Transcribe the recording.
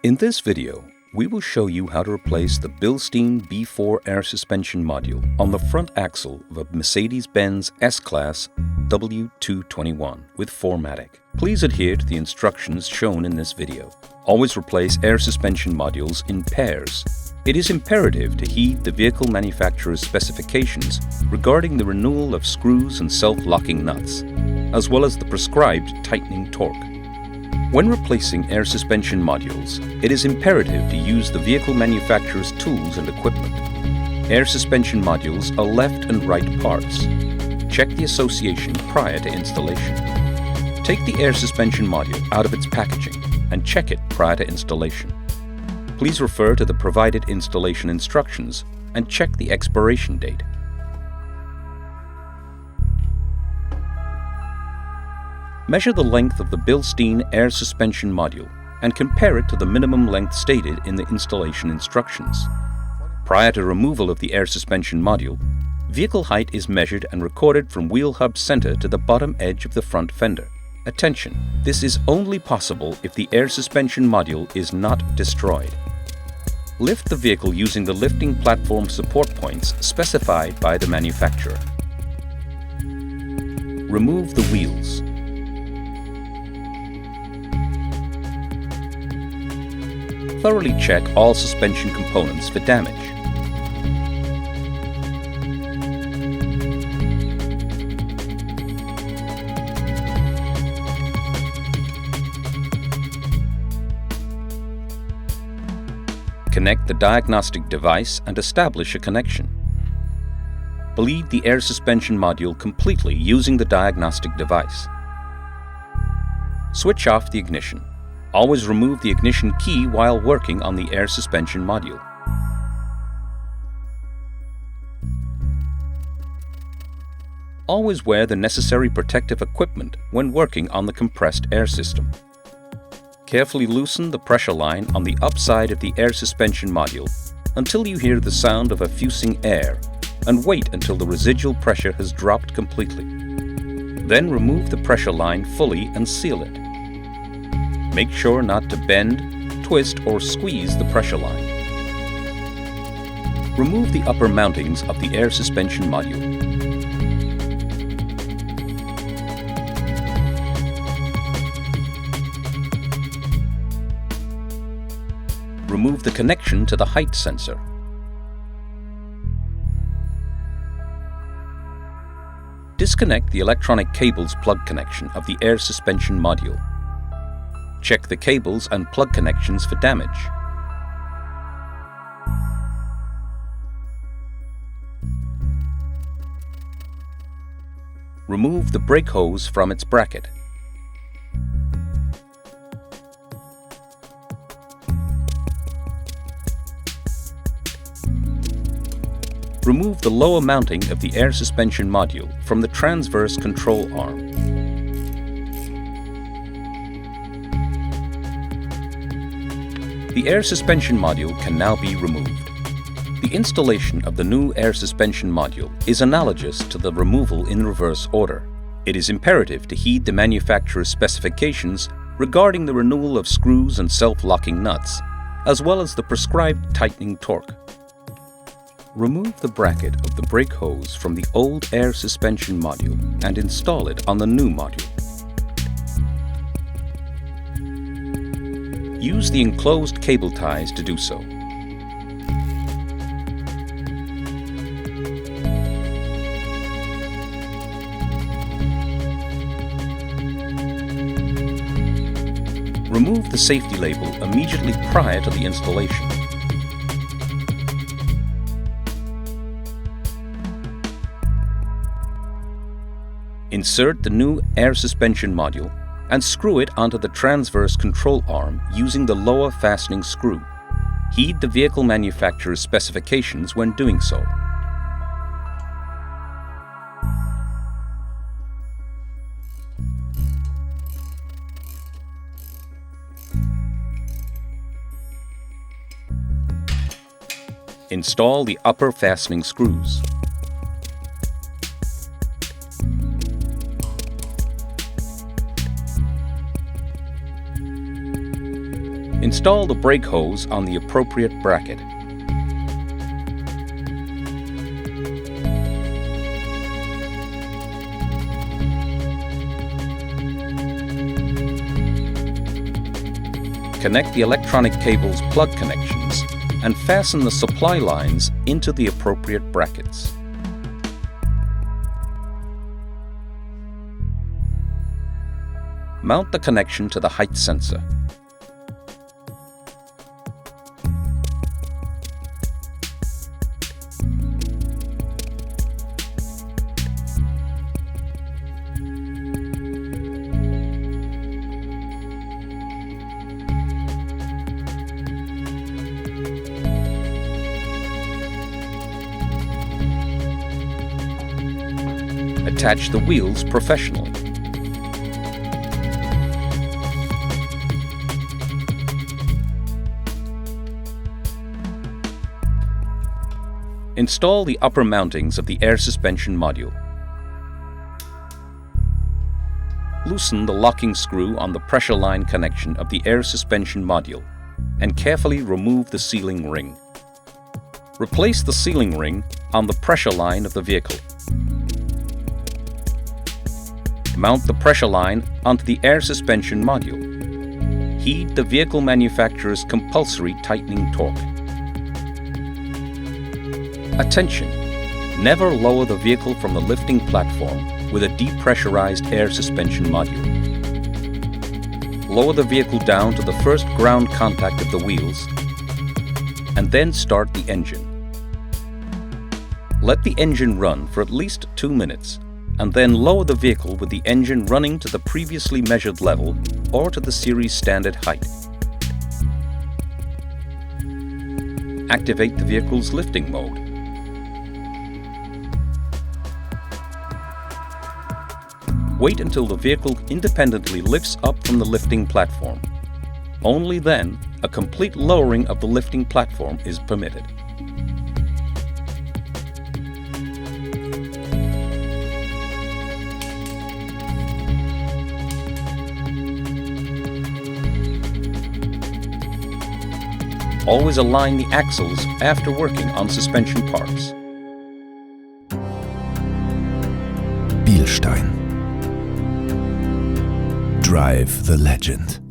In this video, we will show you how to replace the Bilstein B4 air suspension module on the front axle of a Mercedes-Benz S-Class W221 with 4matic. Please adhere to the instructions shown in this video. Always replace air suspension modules in pairs. It is imperative to heed the vehicle manufacturer's specifications regarding the renewal of screws and self-locking nuts, as well as the prescribed tightening torque. When replacing air suspension modules, it is imperative to use the vehicle manufacturer's tools and equipment. Air suspension modules are left and right parts. Check the association prior to installation. Take the air suspension module out of its packaging and check it prior to installation. Please refer to the provided installation instructions and check the expiration date. Measure the length of the Bilstein air suspension module and compare it to the minimum length stated in the installation instructions. Prior to removal of the air suspension module, vehicle height is measured and recorded from wheel hub center to the bottom edge of the front fender. Attention! This is only possible if the air suspension module is not destroyed. Lift the vehicle using the lifting platform support points specified by the manufacturer. Remove the wheels. Thoroughly check all suspension components for damage. Connect the diagnostic device and establish a connection. Bleed the air suspension module completely using the diagnostic device. Switch off the ignition. Always remove the ignition key while working on the air suspension module. Always wear the necessary protective equipment when working on the compressed air system. Carefully loosen the pressure line on the upside of the air suspension module until you hear the sound of effusing air, and wait until the residual pressure has dropped completely. Then remove the pressure line fully and seal it. Make sure not to bend, twist, or squeeze the pressure line. Remove the upper mountings of the air suspension module. Remove the connection to the height sensor. Disconnect the electronic cables plug connection of the air suspension module. Check the cables and plug connections for damage. Remove the brake hose from its bracket. Remove the lower mounting of the air suspension module from the transverse control arm. The air suspension module can now be removed. The installation of the new air suspension module is analogous to the removal in reverse order. It is imperative to heed the manufacturer's specifications regarding the renewal of screws and self-locking nuts, as well as the prescribed tightening torque. Remove the bracket of the brake hose from the old air suspension module and install it on the new module. Use the enclosed cable ties to do so. Remove the safety label immediately prior to the installation. Insert the new air suspension module and screw it onto the transverse control arm using the lower fastening screw. Heed the vehicle manufacturer's specifications when doing so. Install the upper fastening screws. Install the brake hose on the appropriate bracket. Connect the electronic cable's plug connections and fasten the supply lines into the appropriate brackets. Mount the connection to the height sensor. Attach the wheels professionally. Install the upper mountings of the air suspension module. Loosen the locking screw on the pressure line connection of the air suspension module and carefully remove the sealing ring. Replace the sealing ring on the pressure line of the vehicle. Mount the pressure line onto the air suspension module. Heed the vehicle manufacturer's compulsory tightening torque. Attention! Never lower the vehicle from the lifting platform with a depressurized air suspension module. Lower the vehicle down to the first ground contact of the wheels and then start the engine. Let the engine run for at least 2 minutes and then lower the vehicle with the engine running to the previously measured level or to the series standard height. Activate the vehicle's lifting mode. Wait until the vehicle independently lifts up from the lifting platform. Only then, a complete lowering of the lifting platform is permitted. Always align the axles after working on suspension parts. Bilstein. Drive the legend.